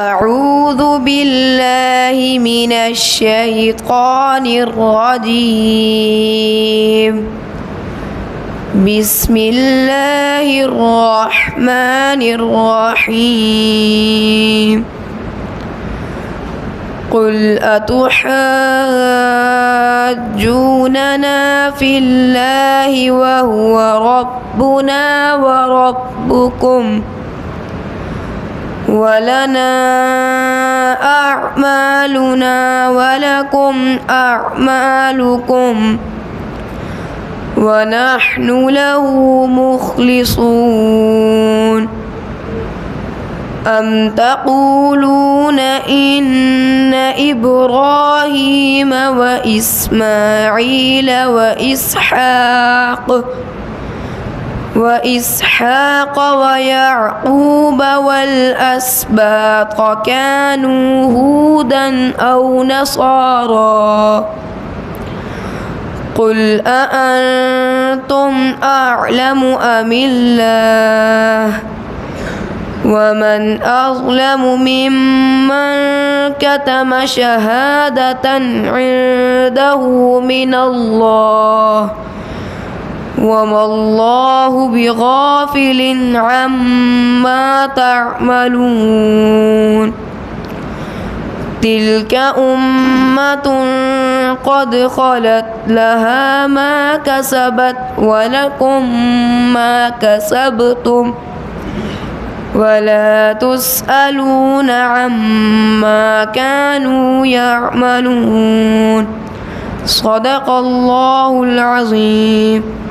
أعوذ بالله من الشيطان الرجيم. بسم الله الرحمن الرحيم. قل أتحاجوننا في الله وهو ربنا وربكم ولنا أعمالنا ولكم أعمالكم ونحن له مخلصون. أم تقولون إن إبراهيم وإسماعيل وإسحاق ويعقوب والأسباط كانوا هودا أو نصارى؟ قل أأنتم أعلم أم الله؟ ومن أظلم ممن كتم شهادة عنده من الله وما الله بغافل عما تعملون. تلك أمة قد خلت لها ما كسبت ولكم ما كسبتم ولا تسألون عما كانوا يعملون. صدق الله العظيم.